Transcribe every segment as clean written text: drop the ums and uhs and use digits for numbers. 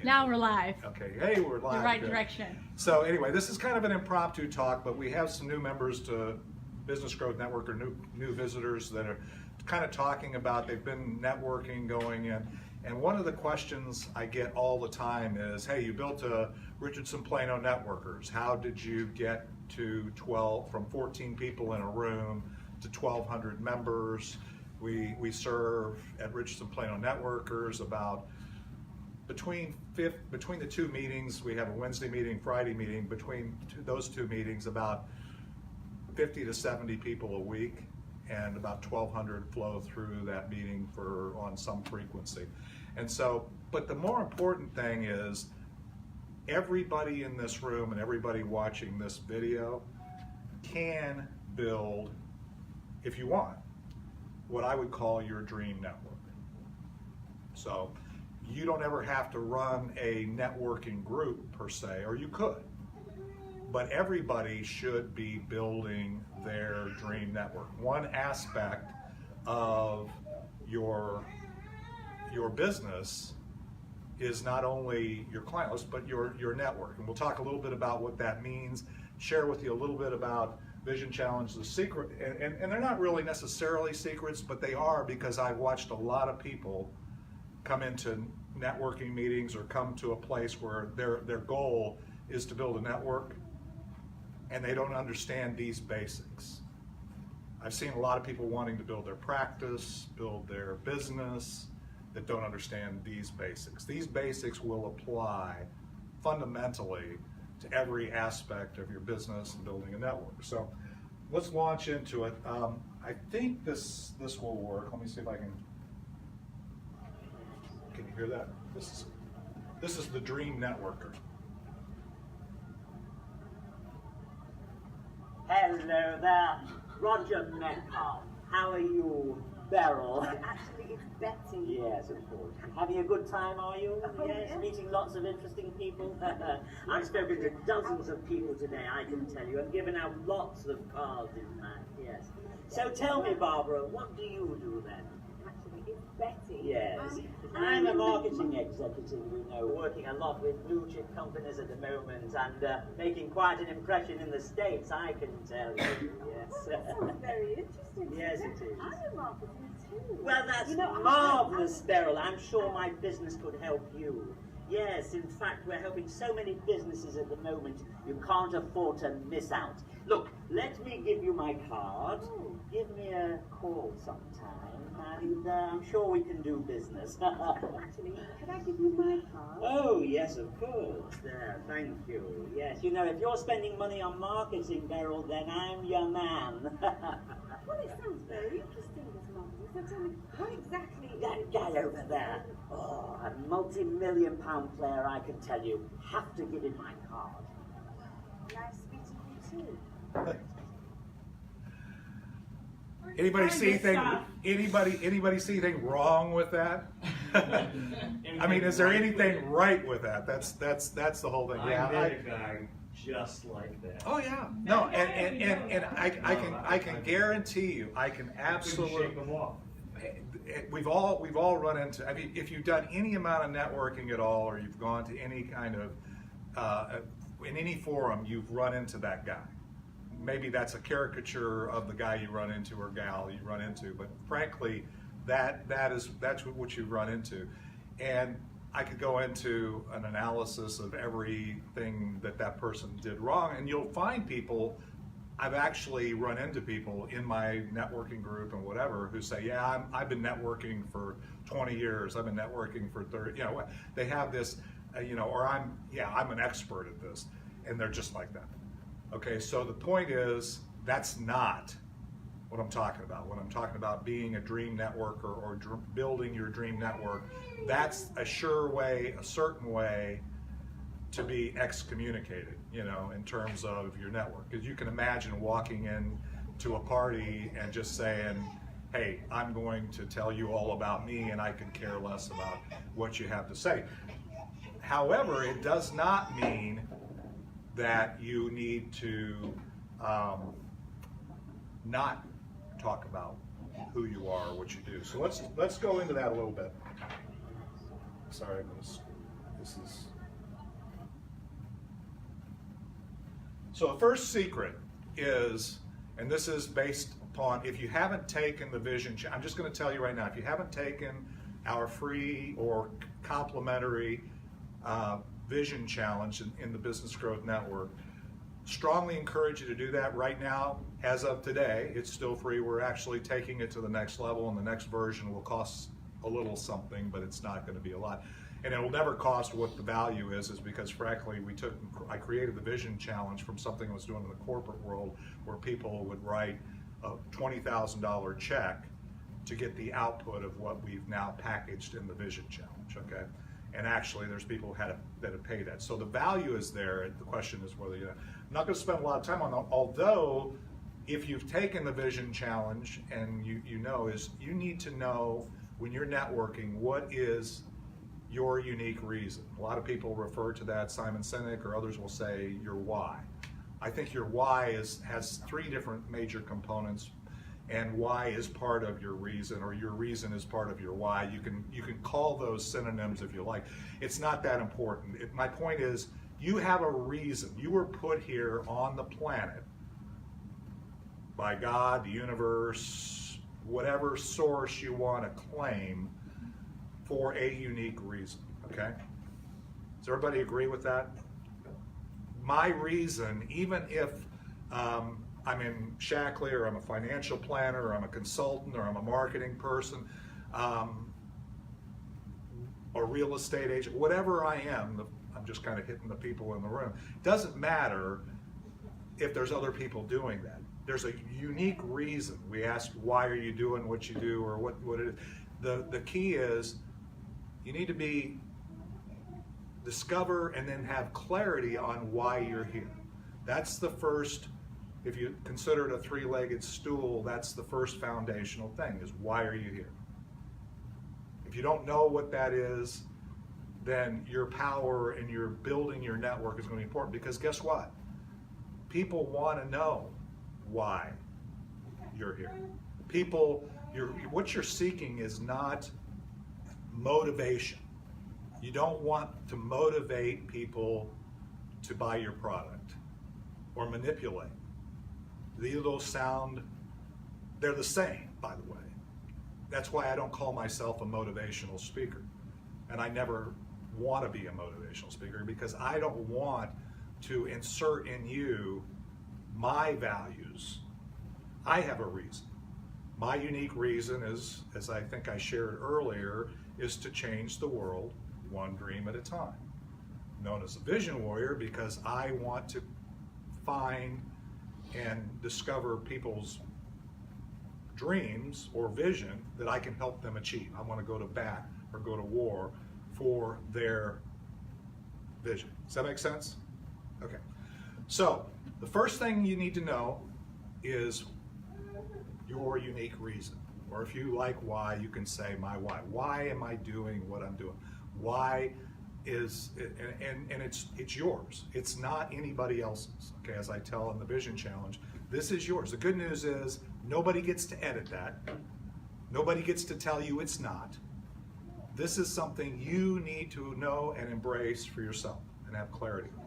Now we're live. Okay, hey, we're live. The right Good. direction. So anyway, this is kind of an impromptu talk, but we have some new members to Business Growth Network, or new visitors that are kind of talking about, they've been networking going in. And one of the questions I get all the time is, hey, you built a Richardson Plano Networkers. How did you get to 12, from 14 people in a room to 1,200 members? We serve at Richardson Plano Networkers about between the two meetings. We have a Wednesday meeting, Friday meeting. Between those two meetings, about 50 to 70 people a week, and about 1,200 flow through that meeting on some frequency. And so, but the more important thing is, everybody in this room and everybody watching this video can build, if you want, what I would call your dream network. So you don't ever have to run a networking group per se, or you could, but everybody should be building their dream network. One aspect of your business is not only your client list, but your network. And we'll talk a little bit about what that means, share with you a little bit about Vision Challenge, the secret, and they're not really necessarily secrets, but they are, because I've watched a lot of people come into networking meetings or come to a place where their goal is to build a network, and they don't understand these basics. I've seen a lot of people wanting to build their practice, build their business, that don't understand these basics. These basics will apply fundamentally to every aspect of your business and building a network. So let's launch into it. I think this will work. Let me see if I can you hear that? This is the Dream Networker. Hello there, Roger Metcalf. How are you, Beryl? Actually, it's Betty. Yes, of course. Having a good time, are you? Oh, Yes, yeah. meeting lots of interesting people. I've spoken to dozens of people today, I can tell you, and given out lots of cards, in fact, yes. So tell me, Barbara, what do you do then? Actually, it's Betty. Yes. I'm a marketing executive, you know, working a lot with blue chip companies at the moment, and making quite an impression in the States, I can tell you. Yes. Well, that sounds very interesting. Yes, it is. I'm a marketing too. Well, that's You know, marvellous, Beryl. I'm sure my business could help you. Yes, in fact, we're helping so many businesses at the moment, you can't afford to miss out. Look, let me give you my card. Oh. Give me a call sometime, and I'm sure we can do business. Actually, can I give you my card? Oh, yes, of course. There, thank you. Yes, you know, if you're spending money on marketing, Beryl, then I'm your man. Well, it sounds very interesting, this marketing. So tell me, what exactly is That it? guy over there, oh, a multi-million-pound player, I can tell you. Have to give him my card. Nice meeting you too. Anybody see anybody see anything wrong with that? I mean, is there anything right with that? That's the whole thing. Yeah. I met a guy just like that. Oh yeah. No, and I can guarantee you, I can absolutely. Shake them off. We've all run into. I mean, if you've done any amount of networking at all, or you've gone to any kind of in any forum, you've run into that guy. Maybe that's a caricature of the guy you run into or gal you run into, but frankly, that's what you run into. And I could go into an analysis of everything that person did wrong, and you'll find people. I've actually run into people in my networking group and whatever who say, yeah, I've been networking for 20 years. I've been networking for 30, you know, they have this, you know, or I'm an expert at this, and they're just like that. Okay, so the point is, that's not what I'm talking about. When I'm talking about being a dream networker or building your dream network, that's a sure way, a certain way to be excommunicated, you know, in terms of your network. Because you can imagine walking in to a party and just saying, hey, I'm going to tell you all about me and I can care less about what you have to say. However, it does not mean that you need to not talk about who you are or what you do. So let's go into that a little bit. Sorry, I'm going to This is. So the first secret is, and this is based upon, if you haven't taken the vision, I'm just going to tell you right now, if you haven't taken our free or complimentary vision challenge in the Business Growth Network, strongly encourage you to do that right now. As of today, it's still free. We're actually taking it to the next level, and the next version will cost a little something, but it's not going to be a lot. And it will never cost what the value is because frankly, I created the vision challenge from something I was doing in the corporate world where people would write a $20,000 check to get the output of what we've now packaged in the vision challenge, okay? And actually, there's people that have paid that. So the value is there. The question is whether I'm not going to spend a lot of time on that, although if you've taken the vision challenge and you know is you need to know when you're networking what is your unique reason. A lot of people refer to that, Simon Sinek or others will say your why. I think your why has three different major components, and why is part of your reason, or your reason is part of your why. You can call those synonyms if you like. It's not that important. My point is, you have a reason. You were put here on the planet by God, the universe, whatever source you want to claim, for a unique reason, okay? Does everybody agree with that? My reason, even if I'm in Shackley, or I'm a financial planner, or I'm a consultant, or I'm a marketing person, or real estate agent, whatever I am, I'm just kind of hitting the people in the room. Doesn't matter if there's other people doing that. There's a unique reason. We ask, why are you doing what you do, or what it is. The key is, you need to discover and then have clarity on why you're here. That's the first, if you consider it a three-legged stool, that's the first foundational thing, is why are you here? If you don't know what that is, then your power and your building your network is going to be important, because guess what? People want to know why you're here. What you're seeking is not motivation. You don't want to motivate people to buy your product or manipulate. These will sound, they're the same, by the way. That's why I don't call myself a motivational speaker. And I never want to be a motivational speaker, because I don't want to insert in you my values. I have a reason. My unique reason is, as I think I shared earlier, is to change the world one dream at a time. Known as a vision warrior, because I want to find and discover people's dreams or vision that I can help them achieve. I want to go to bat or go to war for their vision. Does that make sense? Okay. So the first thing you need to know is your unique reason. Or if you like why, you can say my why. Why am I doing what I'm doing? Why is it, and it's yours. It's not anybody else's. Okay, as I tell in the Vision Challenge, this is yours. The good news is nobody gets to edit that. Nobody gets to tell you it's not. This is something you need to know and embrace for yourself and have clarity on.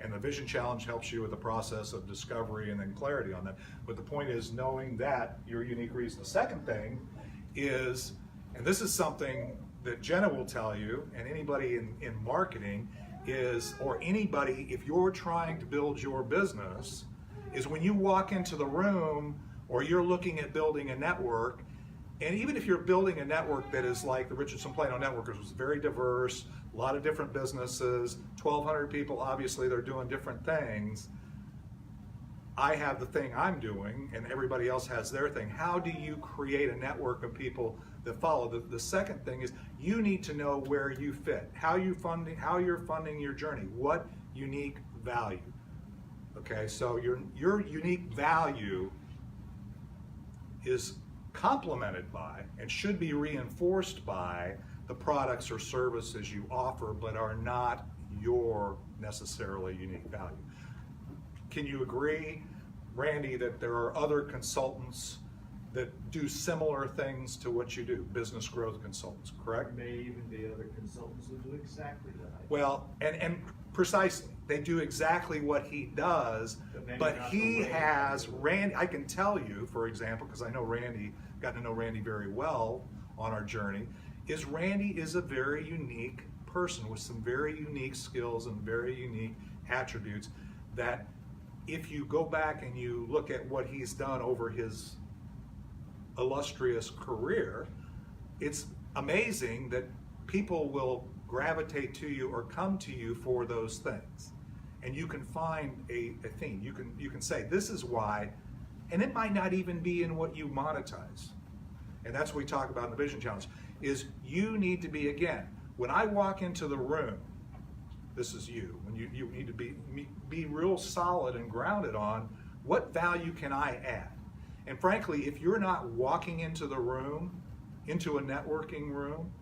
And the Vision Challenge helps you with the process of discovery and then clarity on that. But the point is knowing that your unique reason. The second thing is, and this is something that Jenna will tell you, and anybody in marketing is, or anybody, if you're trying to build your business, is when you walk into the room or you're looking at building a network, and even if you're building a network that is like the Richardson Plano Network, which was very diverse, a lot of different businesses, 1,200 people, obviously they're doing different things. I have the thing I'm doing, and everybody else has their thing. How do you create a network of people that follow? The second thing is you need to know where you fit, how you're funding your journey, what unique value. Okay, so your unique value is complemented by and should be reinforced by the products or services you offer, but are not your necessarily unique value. Can you agree, Randy, that there are other consultants that do similar things to what you do, business growth consultants, correct? There may even be other consultants who do exactly that. Well, and precisely, they do exactly what he does, But maybe but not he the way has, he does it. Randy, I can tell you, for example, because I know Randy, got to know Randy very well on our journey, is Randy is a very unique person with some very unique skills and very unique attributes that if you go back and you look at what he's done over his illustrious career, it's amazing that people will gravitate to you or come to you for those things. And you can find a theme. You can say, this is why, and it might not even be in what you monetize. And that's what we talk about in the Vision Challenge, is you need to be, again, when I walk into the room, this is you, when you need to be real solid and grounded on what value can I add. And frankly, if you're not walking into the room, into a networking room,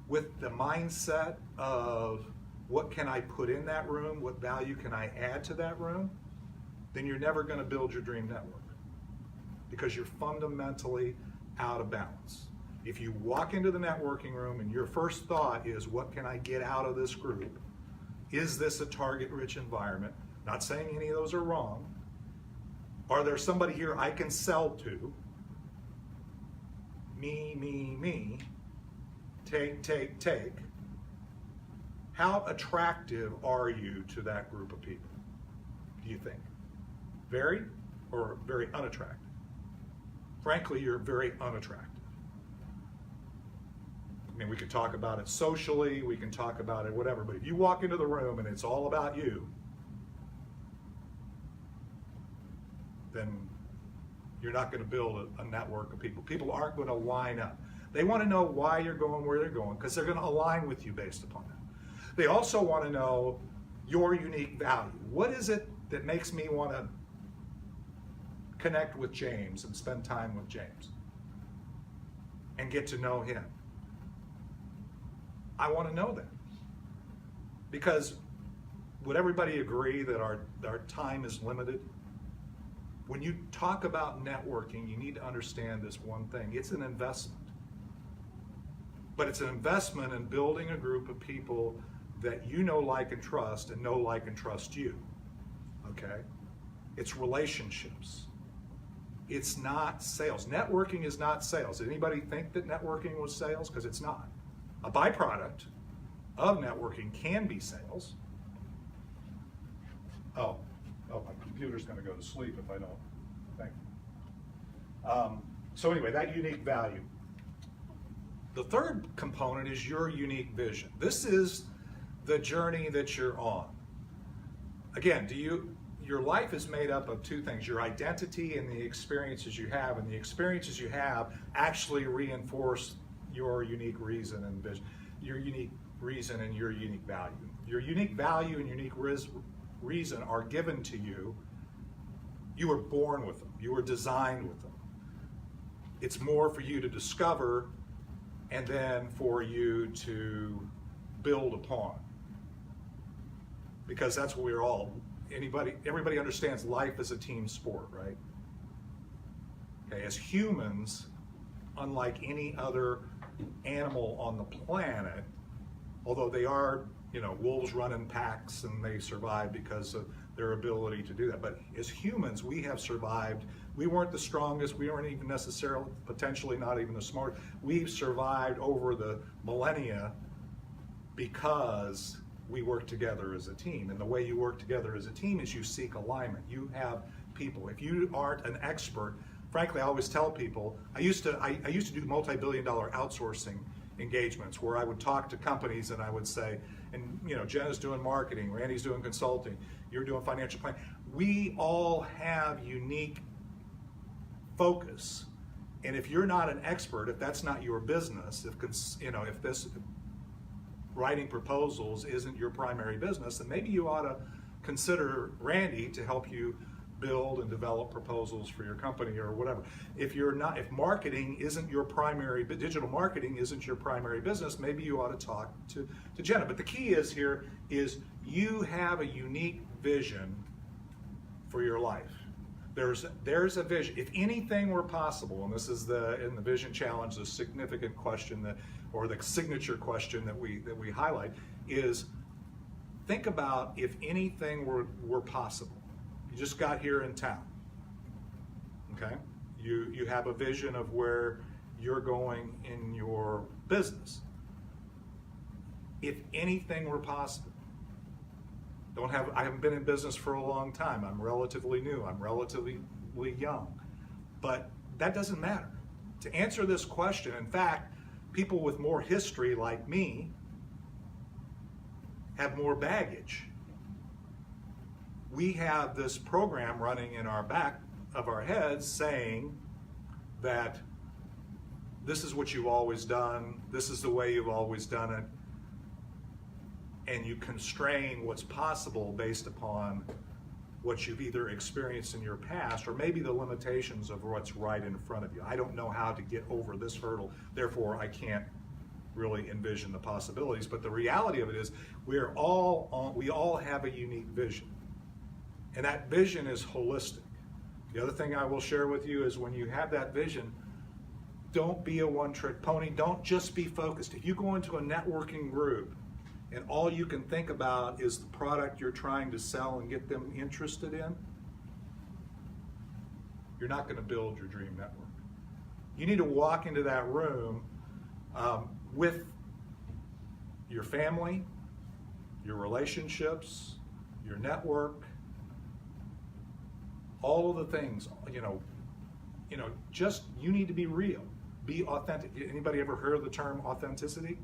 with the mindset of what can I put in that room, what value can I add to that room, then you're never going to build your dream network because you're fundamentally out of balance. If you walk into the networking room and your first thought is, what can I get out of this group? Is this a target-rich environment? Not saying any of those are wrong. Are there somebody here I can sell to? Me. Take. How attractive are you to that group of people, do you think? Very or very unattractive? Frankly, you're very unattractive. I mean, we could talk about it socially, we can talk about it whatever, but if you walk into the room and it's all about you, then you're not going to build a network of people. People aren't going to line up. They want to know why you're going where they're going because they're going to align with you based upon that. They also want to know your unique value. What is it that makes me want to connect with James and spend time with James and get to know him? I want to know that. Because would everybody agree that our time is limited? When you talk about networking, you need to understand this one thing. It's an investment. But it's an investment in building a group of people that you know, like, and trust, and know, like, and trust you. Okay? It's relationships. It's not sales. Networking is not sales. Did anybody think that networking was sales? Because it's not. A byproduct of networking can be sales. Oh, my computer's going to go to sleep if I don't. Thank you. So anyway, that unique value. The third component is your unique vision. This is the journey that you're on. Again, your life is made up of two things, your identity and the experiences you have, and the experiences you have actually reinforce your unique reason and vision, your unique reason and your unique value. Your unique value and unique reason are given to you. You were born with them. You were designed with them. It's more for you to discover and then for you to build upon. Because that's what we're all, everybody understands life is a team sport, right? Okay, as humans, unlike any other animal on the planet, although they are, wolves run in packs and they survive because of their ability to do that. But as humans, we have survived. We weren't the strongest. We weren't even necessarily, potentially not even the smartest. We've survived over the millennia because we work together as a team. And the way you work together as a team is you seek alignment. You have people. If you aren't an expert, frankly, I always tell people, I used to do multi-billion-dollar outsourcing engagements where I would talk to companies and I would say, and Jenna's doing marketing, Randy's doing consulting, you're doing financial planning. We all have unique focus. And if you're not an expert, if that's not your business, if this writing proposals isn't your primary business, then maybe you ought to consider Randy to help you build and develop proposals for your company or whatever. If marketing isn't your primary, digital marketing isn't your primary business, maybe you ought to talk to Jenna. But the key is you have a unique vision for your life. There's a vision. If anything were possible, and this is in the vision challenge, the significant question or the signature question that we highlight is, think about if anything were possible. You just got here in town. Okay? You have a vision of where you're going in your business. If anything were possible. I haven't been in business for a long time. I'm relatively new. I'm relatively young. But that doesn't matter. To answer this question, in fact, people with more history like me have more baggage. We have this program running in our back of our heads saying that this is what you've always done, this is the way you've always done it, and you constrain what's possible based upon what you've either experienced in your past or maybe the limitations of what's right in front of you. I don't know how to get over this hurdle, therefore I can't really envision the possibilities. But the reality of it is we all have a unique vision. And that vision is holistic. The other thing I will share with you is when you have that vision, don't be a one-trick pony. Don't just be focused. If you go into a networking group and all you can think about is the product you're trying to sell and get them interested in, you're not going to build your dream network. You need to walk into that room with your family, your relationships, your network, all of the things, just you need to be real, be authentic. Anybody ever heard of the term authenticity?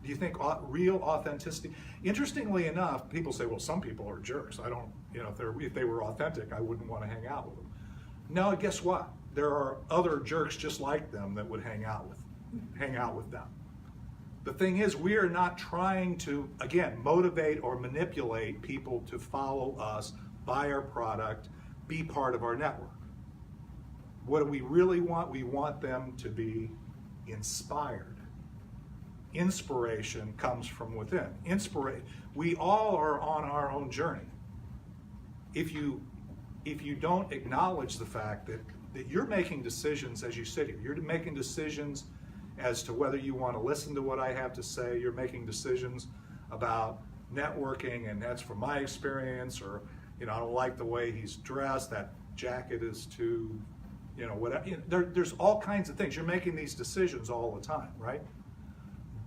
Do you think real authenticity? Interestingly enough, people say, well, some people are jerks. I don't, if they were authentic, I wouldn't want to hang out with them. No, guess what? There are other jerks just like them that would hang out with them. The thing is, we are not trying to, again, motivate or manipulate people to follow us, buy our product, be part of our network. What do we really want? We want them to be inspired. Inspiration comes from within. We all are on our own journey. If you don't acknowledge the fact that you're making decisions as you sit here, you're making decisions as to whether you want to listen to what I have to say, you're making decisions about networking, and that's from my experience, or I don't like the way he's dressed, that jacket is too, whatever. There's all kinds of things. You're making these decisions all the time, right?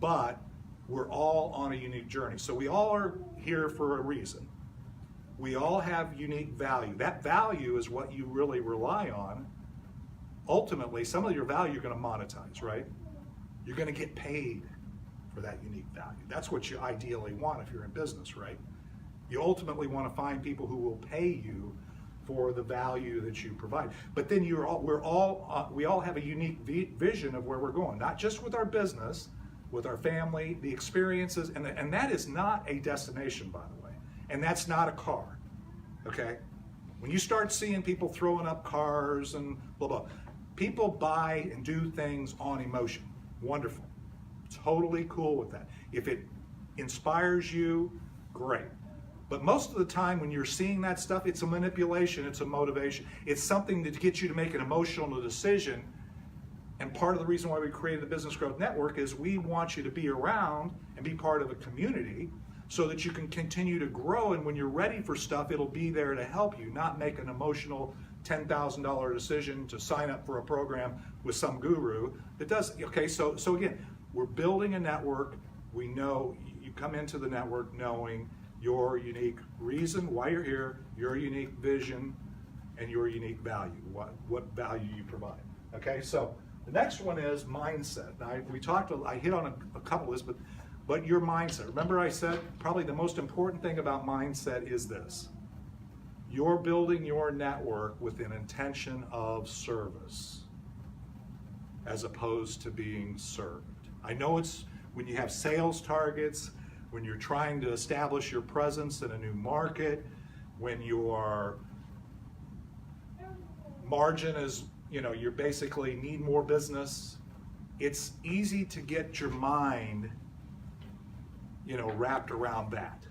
But we're all on a unique journey. So we all are here for a reason. We all have unique value. That value is what you really rely on. Ultimately, some of your value you're going to monetize, right? You're going to get paid for that unique value. That's what you ideally want if you're in business, right? You ultimately want to find people who will pay you for the value that you provide. But then we all have a unique vision of where we're going, not just with our business, with our family, the experiences, and that is not a destination, by the way, and that's not a car, okay? When you start seeing people throwing up cars and blah, blah, people buy and do things on emotion. Wonderful. Totally cool with that. If it inspires you, great. But most of the time when you're seeing that stuff, it's a manipulation, it's a motivation. It's something to get you to make an emotional decision. And part of the reason why we created the Business Growth Network is we want you to be around and be part of a community so that you can continue to grow, and when you're ready for stuff, it'll be there to help you, not make an emotional $10,000 decision to sign up for a program with some guru. It does, okay, so again, we're building a network. We know you come into the network knowing your unique reason why you're here, your unique vision, and your unique value, what value you provide. Okay, so the next one is mindset. Now, I hit on a couple of this, but your mindset. Remember I said probably the most important thing about mindset is this. You're building your network with an intention of service as opposed to being served. I know it's when you have sales targets, when you're trying to establish your presence in a new market, when your margin is, you basically need more business, it's easy to get your mind, wrapped around that.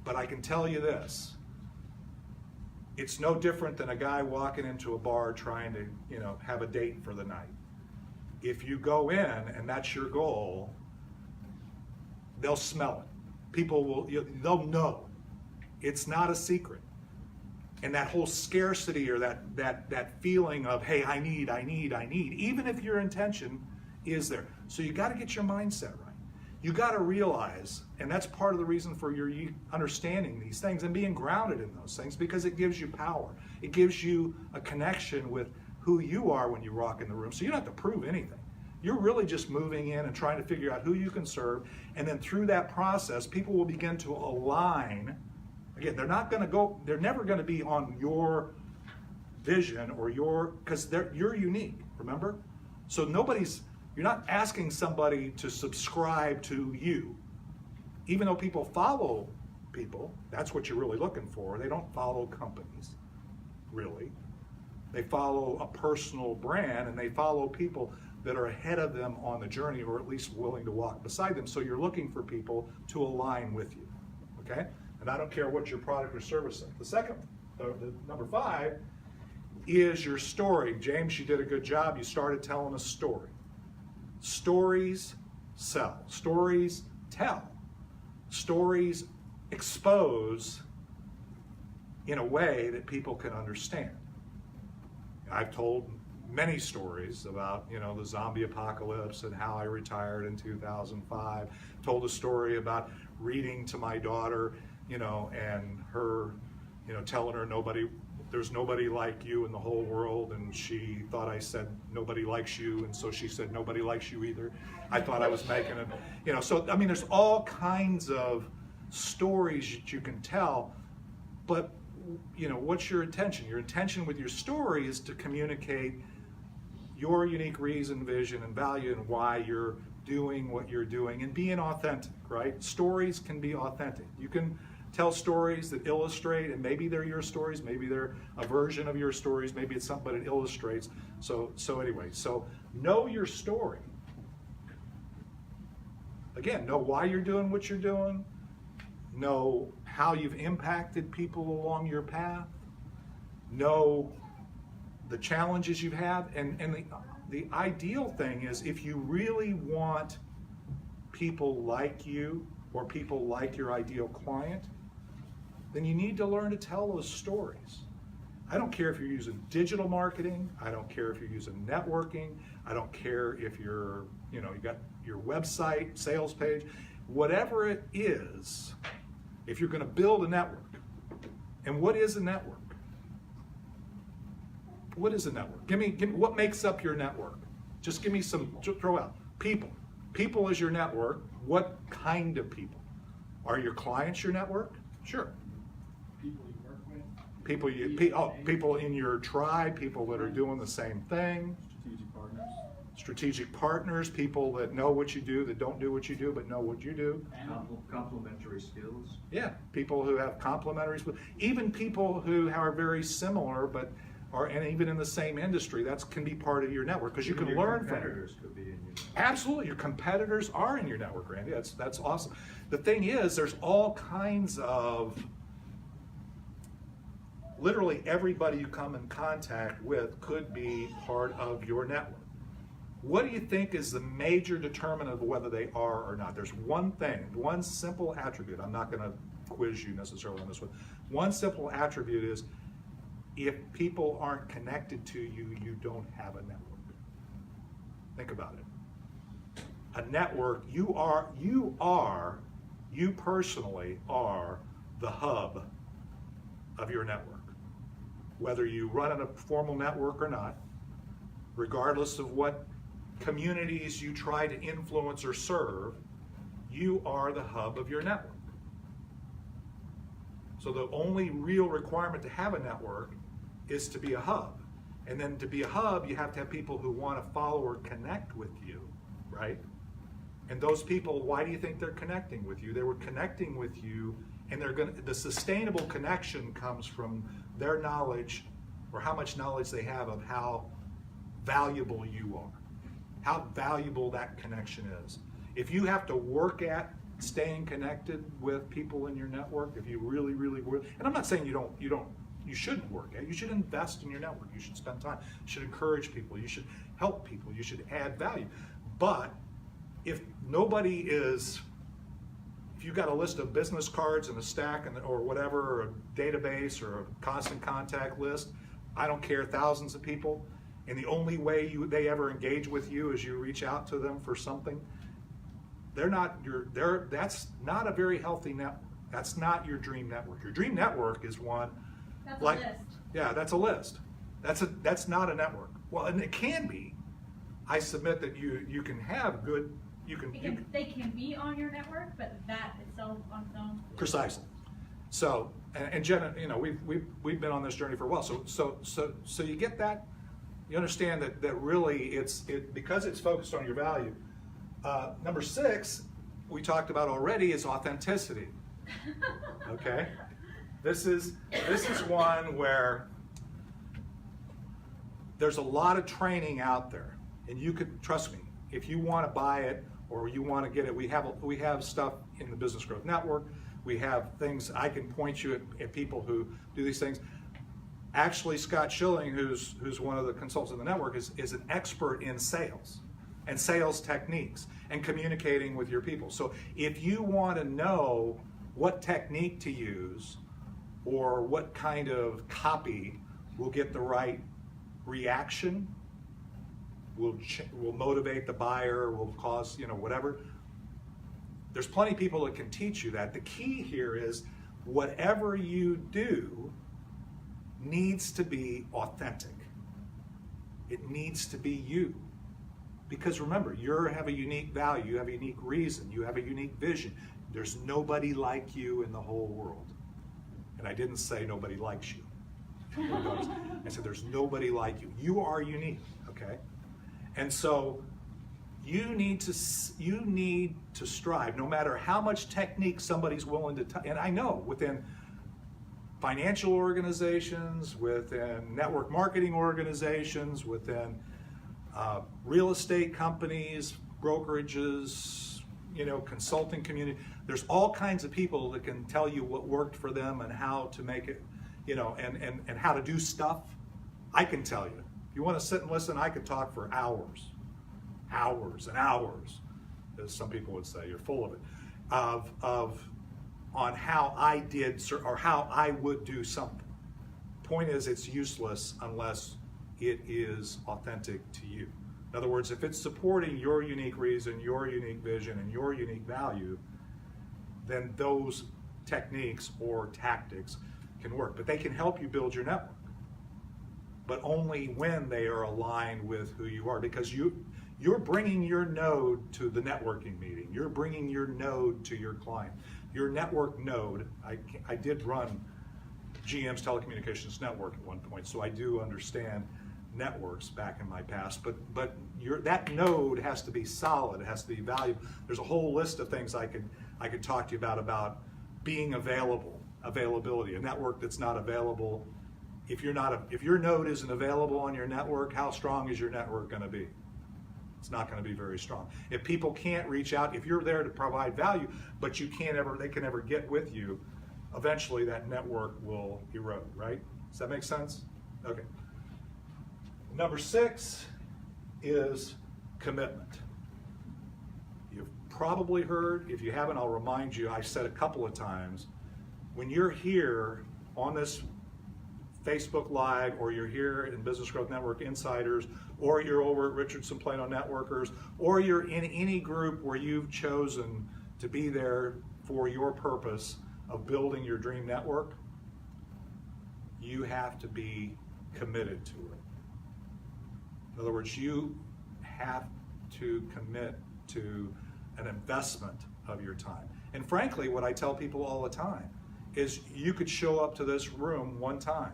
But I can tell you this, It's no different than a guy walking into a bar trying to, have a date for the night. If you go in and that's your goal, they'll smell it. People they'll know. It's not a secret. And that whole scarcity or that feeling of, hey, I need, even if your intention is there. So you got to get your mindset right. You got to realize, and that's part of the reason for your understanding these things and being grounded in those things, because it gives you power. It gives you a connection with who you are when you walk in the room. So you don't have to prove anything. You're really just moving in and trying to figure out who you can serve. And then through that process, people will begin to align. Again, they're never going to be on your vision or because you're unique, remember? So you're not asking somebody to subscribe to you. Even though people follow people, that's what you're really looking for. They don't follow companies, really. They follow a personal brand, and they follow people that are ahead of them on the journey, or at least willing to walk beside them. So you're looking for people to align with you, okay? And I don't care what your product or service is. The number 5 is your story. James, you did a good job. You started telling a story. Stories sell. Stories tell. Stories expose in a way that people can understand. I've told many stories about, the zombie apocalypse and how I retired in 2005. Told a story about reading to my daughter, and her, telling her there's nobody like you in the whole world, and she thought I said nobody likes you, and so she said nobody likes you either. I thought I was making it, so I mean, there's all kinds of stories that you can tell, but what's your intention? Your intention with your story is to communicate your unique reason, vision, and value, and why you're doing what you're doing, and being authentic, right? Stories can be authentic. You can tell stories that illustrate, and maybe they're your stories, maybe they're a version of your stories, maybe it's something that it illustrates. So anyway, know your story. Again, know why you're doing what you're doing. Know how you've impacted people along your path. Know the challenges you've had. And the ideal thing is, if you really want people like you or people like your ideal client, then you need to learn to tell those stories. I don't care if you're using digital marketing. I don't care if you're using networking. I don't care if you got your website, sales page, whatever it is. If you're going to build a network, and what is a network? What is a network? Give me what makes up your network. Just give me throw out. People. People is your network. What kind of people? Are your clients your network? Sure. People you work with. People in your tribe, people that are doing the same thing. Strategic partners, people that know what you do, that don't do what you do, but know what you do. Complementary skills. Yeah, people who have complementary skills. Even people who are very similar, but and even in the same industry, that can be part of your network, because you can learn from it. Competitors could be in your network. Absolutely, your competitors are in your network, Randy. That's awesome. The thing is, there's all kinds of, literally everybody you come in contact with could be part of your network. What do you think is the major determinant of whether they are or not? There's one thing, one simple attribute. I'm not going to quiz you necessarily on this one. One simple attribute is, if people aren't connected to you, you don't have a network. Think about it. A network, you personally are the hub of your network. Whether you run in a formal network or not, regardless of what communities you try to influence or serve, you are the hub of your network. So the only real requirement to have a network is to be a hub. And then to be a hub, you have to have people who want to follow or connect with you, right? And those people, why do you think they're connecting with you? They were connecting with you, and the sustainable connection comes from their knowledge, or how much knowledge they have of how valuable you are, how valuable that connection is. If you have to work at staying connected with people in your network, if you really, really work, and I'm not saying you don't you shouldn't work at. You should invest in your network. You should spend time. You should encourage people. You should help people. You should add value. But if nobody is, if you've got a list of business cards in a stack or whatever, or a database or a constant contact list, I don't care, thousands of people, and the only way they ever engage with you is you reach out to them for something, that's not a very healthy network. That's not your dream network. Your dream network is one That's like, a list. yeah, that's a list. That's not a network. Well, and it can be. I submit that you can have good, They can be on your network, but that itself on its own. precisely. So, and Jenna, you know, we've been on this journey for a while. So you get that. You understand that really because it's focused on your value. Number 6, we talked about already, is authenticity. Okay, this is one where there's a lot of training out there, and you could trust me if you want to buy it or you want to get it. We have stuff in the Business Growth Network. We have things I can point you at people who do these things. Actually, Scott Schilling, who's one of the consultants in the network, is an expert in sales and sales techniques and communicating with your people. So if you want to know what technique to use or what kind of copy will get the right reaction, will motivate the buyer, will cause, you know, whatever, there's plenty of people that can teach you that. The key here is whatever you do needs to be authentic. It needs to be you. Because remember, you have a unique value, you have a unique reason, you have a unique vision. There's nobody like you in the whole world. And I didn't say nobody likes you. I said there's nobody like you. You are unique, okay? And so you need to strive, no matter how much technique somebody's willing to, and I know within financial organizations, within network marketing organizations, within real estate companies, brokerages, you know, consulting community. There's all kinds of people that can tell you what worked for them and how to make it, you know, and how to do stuff. I can tell you. If you want to sit and listen, I could talk for hours and hours, as some people would say. You're full of it, on how I did or how I would do something. Point is, it's useless unless it is authentic to you. In other words, if it's supporting your unique reason, your unique vision, and your unique value, then those techniques or tactics can work. But they can help you build your network. But only when they are aligned with who you are. Because you're bringing your node to the networking meeting. You're bringing your node to your client. Your network node, I did run GM's Telecommunications Network at one point, so I do understand networks back in my past, but that node has to be solid, it has to be valuable. There's a whole list of things I could talk to you about being availability. A network that's not available, if your node isn't available on your network, how strong is your network going to be? It's not going to be very strong. If people can't reach out, if you're there to provide value, but they can never get with you, eventually that network will erode, right? Does that make sense? Okay. Number 6 is commitment. You've probably heard, if you haven't, I'll remind you, I've said a couple of times, when you're here on this Facebook Live, or you're here in Business Growth Network Insiders, or you're over at Richardson Plano Networkers, or you're in any group where you've chosen to be there for your purpose of building your dream network, you have to be committed to it. In other words, you have to commit to an investment of your time. And frankly, what I tell people all the time is you could show up to this room one time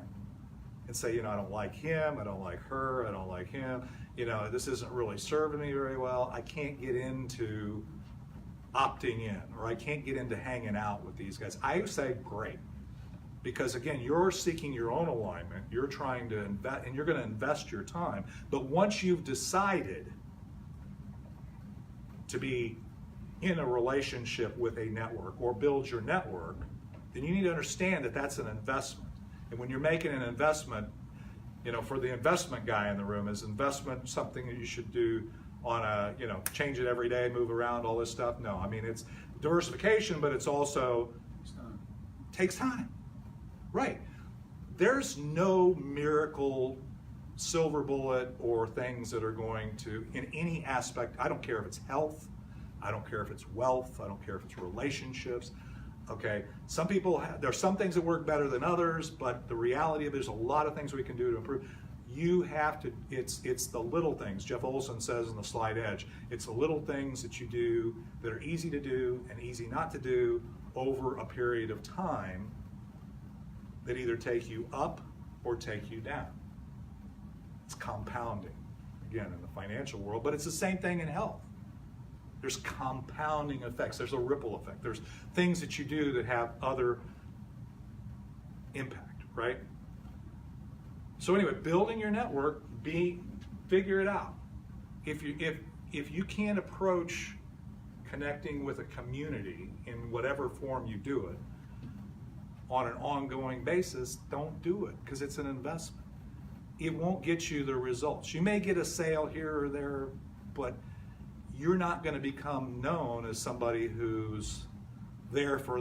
and say, you know, I don't like him, I don't like her, I don't like him, you know, this isn't really serving me very well, I can't get into opting in, or I can't get into hanging out with these guys. I say, great. Because again, you're seeking your own alignment, you're trying to invest, and you're going to invest your time. But once you've decided to be in a relationship with a network or build your network, then you need to understand that that's an investment. And when you're making an investment, for the investment guy in the room, is investment something that you should do on a, change it every day, move around, all this stuff? No, I mean, it's diversification, but it's also takes time. Right. There's no miracle silver bullet or things that are going to, in any aspect, I don't care if it's health, I don't care if it's wealth, I don't care if it's relationships. Okay, some people, there's some things that work better than others, but the reality of there's a lot of things we can do to improve. You have to, it's the little things. Jeff Olson says in The Slight Edge, it's the little things that you do that are easy to do and easy not to do over a period of time that either take you up or take you down. It's compounding, again, in the financial world, but it's the same thing in health. There's compounding effects. There's a ripple effect. There's things that you do that have other impact, right? So anyway, building your network, figure it out. If you can't approach connecting with a community in whatever form you do it on an ongoing basis, don't do it, because it's an investment. It won't get you the results. You may get a sale here or there, but you're not going to become known as somebody who's there for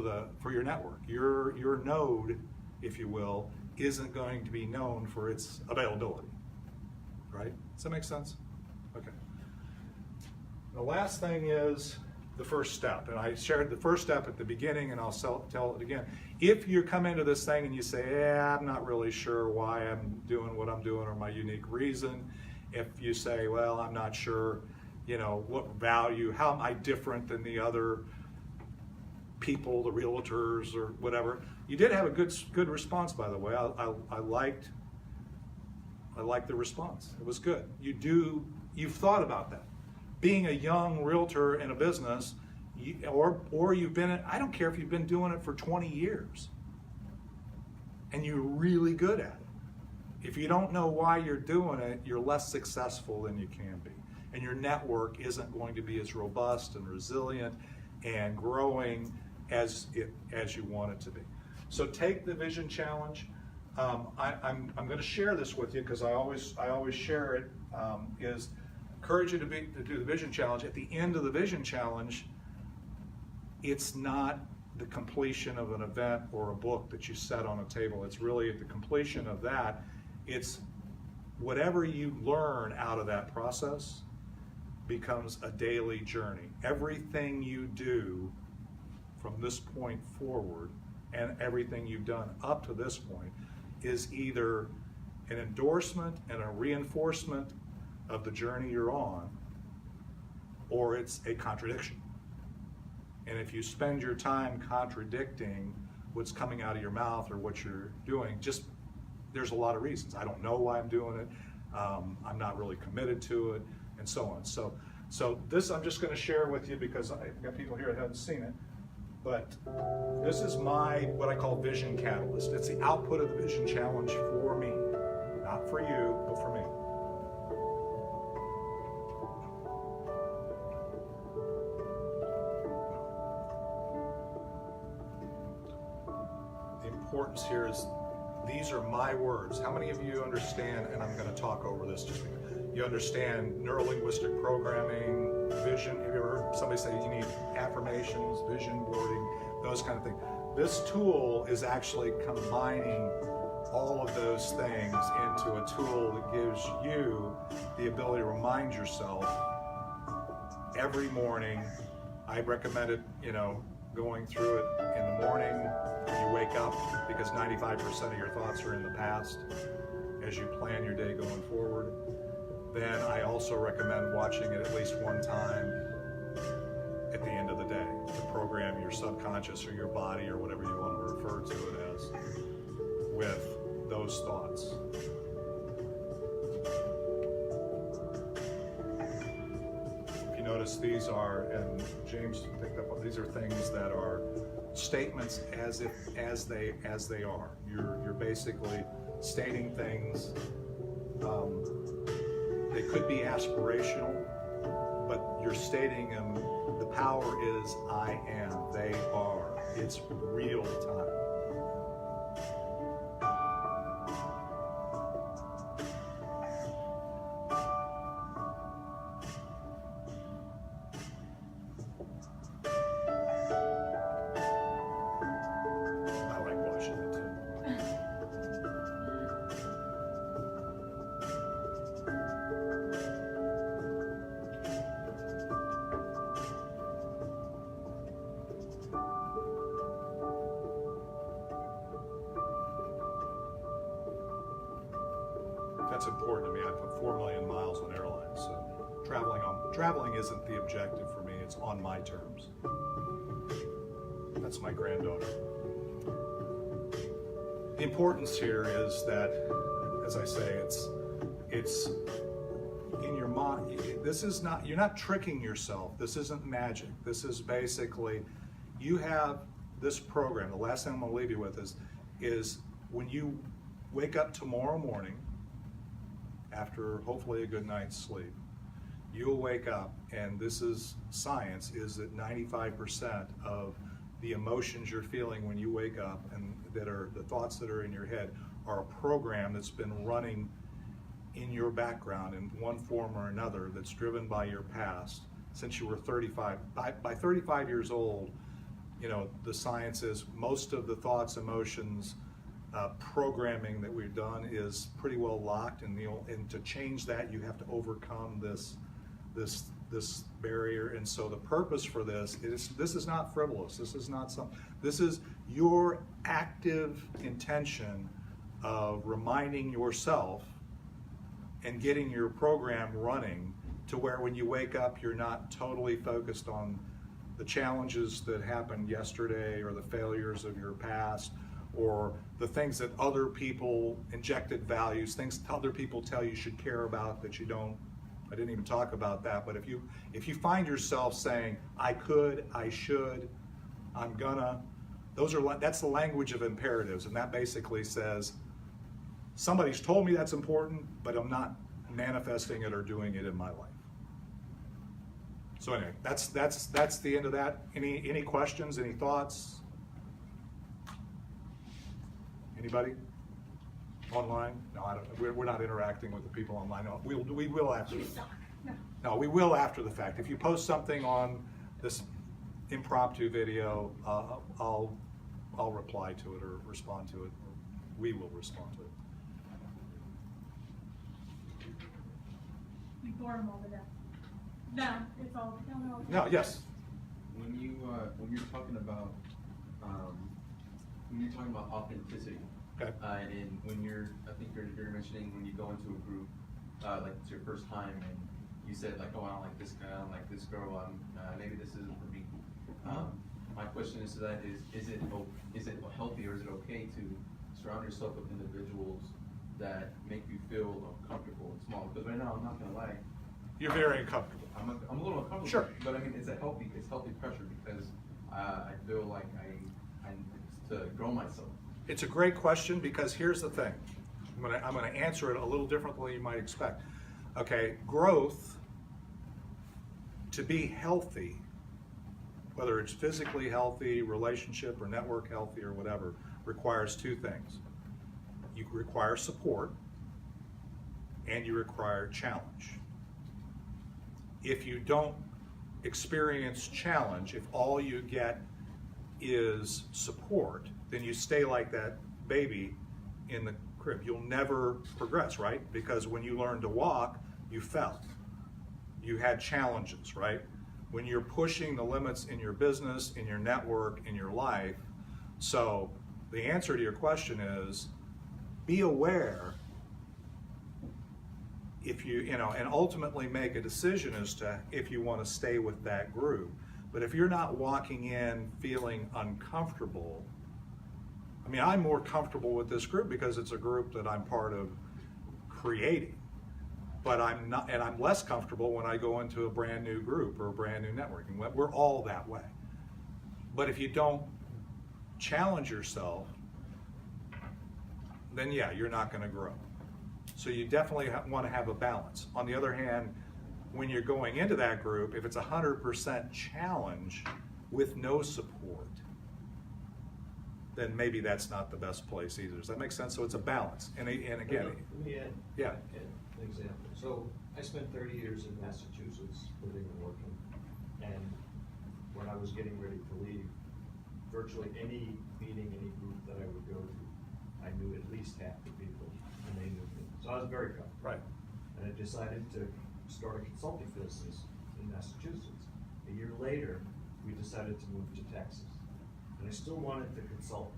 your network. Your node, if you will, isn't going to be known for its availability. Right? Does that make sense? Okay. The last thing is the first step, and I shared the first step at the beginning, and I'll tell it again. If you come into this thing and you say, yeah, I'm not really sure why I'm doing what I'm doing or my unique reason, if you say, well, I'm not sure, what value, how am I different than the other people, the realtors or whatever. You did have a good response, by the way. I liked the response. It was good. You've thought about that. Being a young realtor in a business, or you've been, I don't care if you've been doing it for 20 years and you're really good at it. If you don't know why you're doing it, you're less successful than you can be. And your network isn't going to be as robust and resilient and growing as you want it to be. So take the Vision Challenge. I'm going to share this with you because I always share it. Is encourage you to do the Vision Challenge. At the end of the Vision Challenge, it's not the completion of an event or a book that you set on a table. It's really at the completion of that. It's whatever you learn out of that process becomes a daily journey. Everything you do from this point forward and everything you've done up to this point is either an endorsement and a reinforcement of the journey you're on, or it's a contradiction. And if you spend your time contradicting what's coming out of your mouth or what you're doing, there's a lot of reasons. I don't know why I'm doing it. I'm not really committed to it, and so on. So this I'm just going to share with you because I've got people here that haven't seen it. But this is what I call Vision Catalyst. It's the output of the Vision Challenge for me. Not for you, but for me. The importance here is these are my words. How many of you understand, and I'm going to talk over this just because, you understand neuro-linguistic programming, vision? Have you ever heard somebody say you need affirmations, vision boarding, those kind of things? This tool is actually combining all of those things into a tool that gives you the ability to remind yourself every morning. I recommend it, going through it in the morning when you wake up, because 95% of your thoughts are in the past as you plan your day going forward. Then I also recommend watching it at least one time at the end of the day to program your subconscious or your body or whatever you want to refer to it as with those thoughts. If you notice, these are, and James picked up on, these are things that are statements as they are. You're basically stating things. They could be aspirational, but you're stating them. The power is I am, they are. It's real time. That's important to me. I put 4 million miles on airlines, so traveling isn't the objective for me. It's on my terms. That's my granddaughter. The importance here is that, as I say, it's in your mind. This is not, you're not tricking yourself. This isn't magic. This is basically, you have this program. The last thing I'm going to leave you with is when you wake up tomorrow morning, after hopefully a good night's sleep, you'll wake up, and this is science, is that 95% of the emotions you're feeling when you wake up, and that are the thoughts that are in your head, are a program that's been running in your background in one form or another, that's driven by your past since you were 35. By 35 years old, you know, the science is most of the thoughts, emotions, programming that we've done is pretty well locked, and to change that, you have to overcome this barrier. And so the purpose for this is not frivolous. This is not this is your active intention of reminding yourself and getting your program running to where when you wake up, you're not totally focused on the challenges that happened yesterday, or the failures of your past, or the things that other people injected values, things other people tell you should care about that you don't. I didn't even talk about that, but if you find yourself saying, I could, I should, I'm gonna, that's the language of imperatives, and that basically says, somebody's told me that's important, but I'm not manifesting it or doing it in my life. So anyway, that's the end of that. Any questions, any thoughts? Anybody? Online? No, I don't. We're not interacting with the people online. No, we will after. No, we will after the fact. If you post something on this impromptu video, I'll reply to it or respond to it. Or we will respond to it. We bore them all to death. No, it's all. No, yes. When you're talking about authenticity, Okay. and when I think you're mentioning when you go into a group, like it's your first time, and you said like, oh, I don't like this guy, I don't like this girl, maybe this isn't for me. My question is to that is it healthy, or is it okay to surround yourself with individuals that make you feel comfortable and small? Because right now, I'm not gonna lie, You're very uncomfortable. I'm a little uncomfortable. Sure. But I mean, it's healthy pressure, because I feel like I need to grow myself. It's a great question, because here's the thing. I'm gonna answer it a little differently than you might expect. Okay, growth, to be healthy, whether it's physically healthy, relationship or network healthy or whatever, requires two things. You require support, and you require challenge. If you don't experience challenge, if all you get is support, then you stay like that baby in the crib. You'll never progress, right? Because when you learned to walk, you fell. You had challenges, right? When you're pushing the limits in your business, in your network, in your life. So the answer to your question is, be aware if and ultimately make a decision as to if you want to stay with that group. But if you're not walking in feeling uncomfortable, I mean, I'm more comfortable with this group because it's a group that I'm part of creating. But I'm not, and I'm less comfortable when I go into a brand new group or a brand new networking. We're all that way. But if you don't challenge yourself, then yeah, you're not going to grow. So you definitely want to have a balance. On the other hand, when you're going into that group, if it's 100% challenge with no support, then maybe that's not the best place either. Does that make sense? So it's a balance. And again, Let me add, yeah. an example. So I spent 30 years in Massachusetts living and working, and when I was getting ready to leave, virtually any meeting, any group that I would go to, I knew at least half the people, and they knew me. So I was very comfortable. Right. And I decided to start a consulting business in Massachusetts. A year later, we decided to move to Texas. And I still wanted to consult.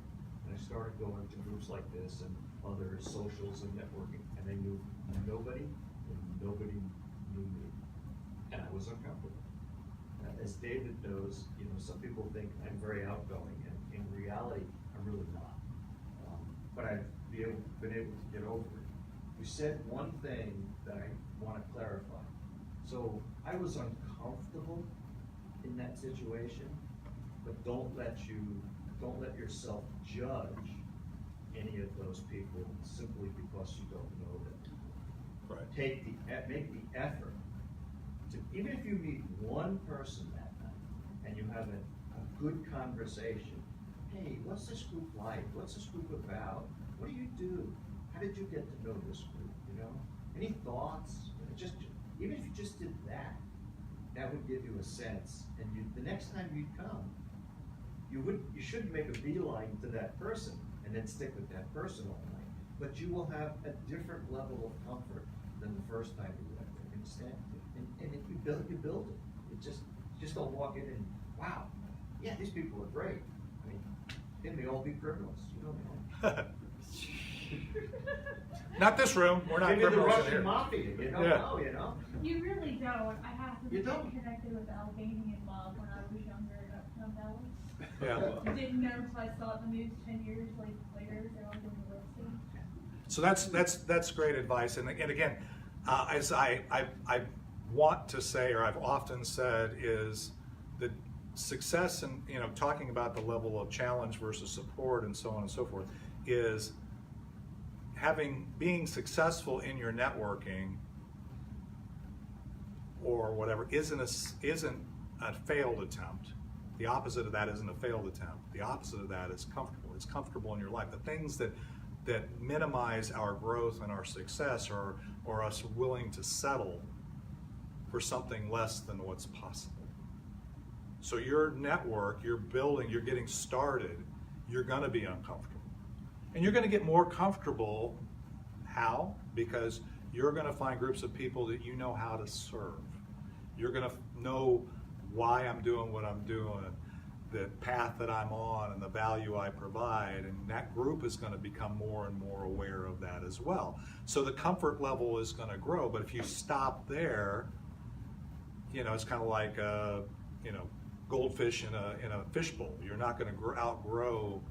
And I started going to groups like this and other socials and networking. And and they knew nobody, and nobody knew me, and I was uncomfortable. As David knows, you know, some people think I'm very outgoing, and in reality, I'm really not. But I've been able to get over it. You said one thing that I want to clarify. So I was uncomfortable in that situation, but don't let yourself judge any of those people simply because you don't know them. Right. Make the effort to, even if you meet one person that night and you have a good conversation. Hey, what's this group like? What's this group about? What do you do? How did you get to know this group? You know, any thoughts? Just even if you just did that, that would give you a sense. And the next time you come, you shouldn't make a beeline to that person and then stick with that person all night. But you will have a different level of comfort than the first time you went there. Understand? And if you build it. You just don't walk in and wow, yeah, these people are great. I mean, they may all be criminals. You don't know. Not this room. We're not Maybe the criminals in Russian here. mafia. You don't Yeah. know. You know. You really don't. I happened to You be don't? connected with the Albanian mob when I was younger at Uptown Dallas. Yeah. Didn't know until I saw it in the news 10 years later. They're all getting arrested. So that's great advice. And again, as I want to say, or I've often said, is that success and, you know, talking about the level of challenge versus support and so on and so forth, is being successful in your networking or whatever isn't a failed attempt. The opposite of that isn't a failed attempt. The opposite of that is comfortable. It's comfortable in your life. The things that minimize our growth and our success are us willing to settle for something less than what's possible. So your network, you're building, you're getting started, you're gonna be uncomfortable. And you're gonna get more comfortable. How? Because you're gonna find groups of people that you know how to serve. You're gonna know why I'm doing what I'm doing, the path that I'm on, and the value I provide, and that group is gonna become more and more aware of that as well. So the comfort level is gonna grow, but if you stop there, you know, it's kind of like, you know, goldfish in a fishbowl. You're not gonna outgrow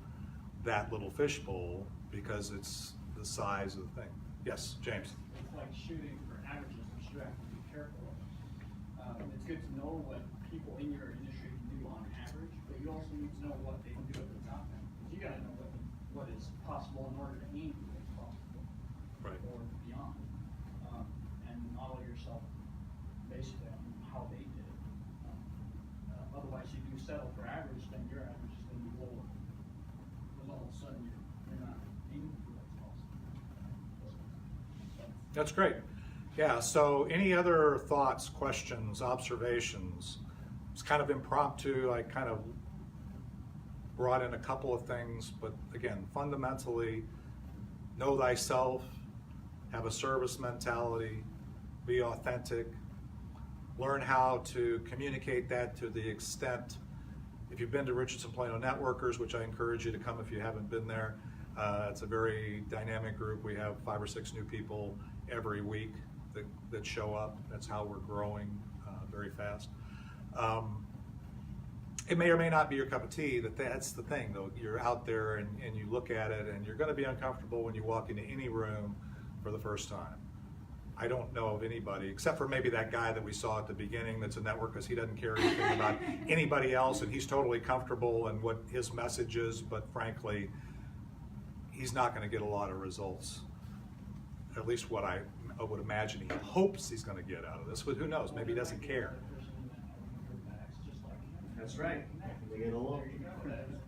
that little fishbowl because it's the size of the thing. Yes, James. It's like shooting for averages, which you have to be careful of. It's good to know what people in your industry can do on average, but you also need to know what they can do at the top end. Because you gotta know what is possible in order to aim for what's possible. Right. Or beyond. And model yourself basically on how they did it. Otherwise, if you settle for average, then your average is gonna be lower. Because all of a sudden, you're not aiming for what's possible. That's great. Yeah, so any other thoughts, questions, observations? It's kind of impromptu. I kind of brought in a couple of things, but again, fundamentally, know thyself, have a service mentality, be authentic, learn how to communicate that to the extent. If you've been to Richardson Plano Networkers, which I encourage you to come if you haven't been there, it's a very dynamic group. We have 5 or 6 new people every week that show up. That's how we're growing very fast. It may or may not be your cup of tea. That's the thing, though. You're out there and you look at it, and you're going to be uncomfortable when you walk into any room for the first time. I don't know of anybody, except for maybe that guy that we saw at the beginning that's a network, because he doesn't care anything about anybody else, and he's totally comfortable in what his message is, but frankly, he's not going to get a lot of results. At least what I would imagine he hopes he's going to get out of this, but who knows? Maybe he doesn't care. That's right. They get along.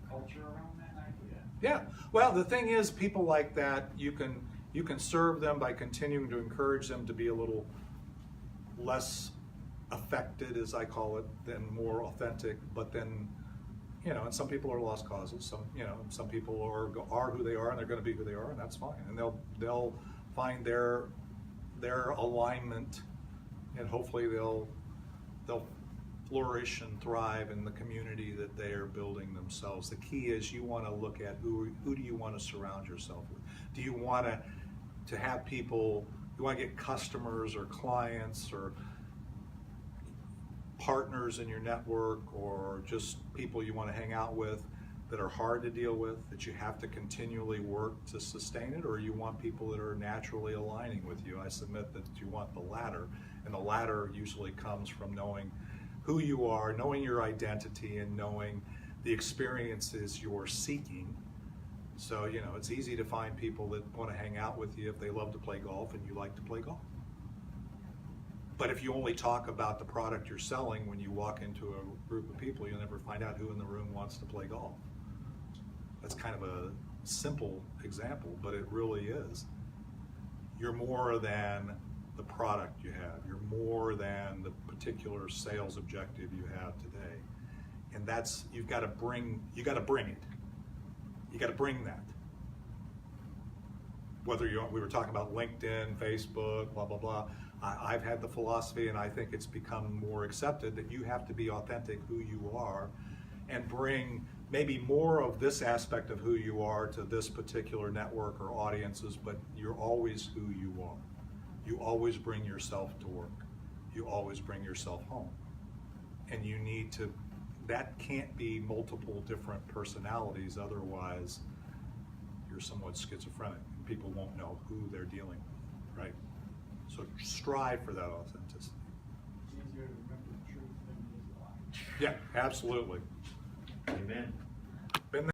Culture around that idea. Yeah. Well, the thing is, people like that, you can serve them by continuing to encourage them to be a little less affected, as I call it, than more authentic. But then, you know, and some people are lost causes. Some people are who they are, and they're going to be who they are, and that's fine. And they'll find their alignment, and hopefully they'll flourish and thrive in the community that they are building themselves. The key is you want to look at who do you want to surround yourself with. Do you want to to have people, you want to get customers or clients or partners in your network or just people you want to hang out with that are hard to deal with, that you have to continually work to sustain it, or you want people that are naturally aligning with you? I submit that you want the latter, and the latter usually comes from knowing who you are, knowing your identity, and knowing the experiences you're seeking. So, you know, it's easy to find people that want to hang out with you if they love to play golf and you like to play golf. But if you only talk about the product you're selling when you walk into a group of people, you'll never find out who in the room wants to play golf. That's kind of a simple example, but it really is. You're more than the product you have. You're more than the particular sales objective you have today. And that's, you got to bring it. You got to bring that. Whether we were talking about LinkedIn, Facebook, blah, blah, blah. I've had the philosophy, and I think it's become more accepted, that you have to be authentic who you are and bring maybe more of this aspect of who you are to this particular network or audiences, but you're always who you are. You always bring yourself to work. You always bring yourself home. And you need to, that can't be multiple different personalities, otherwise you're somewhat schizophrenic. People won't know who they're dealing with, right? So strive for that authenticity. It's easier to remember the truth than it is a lie. Yeah, absolutely. Amen.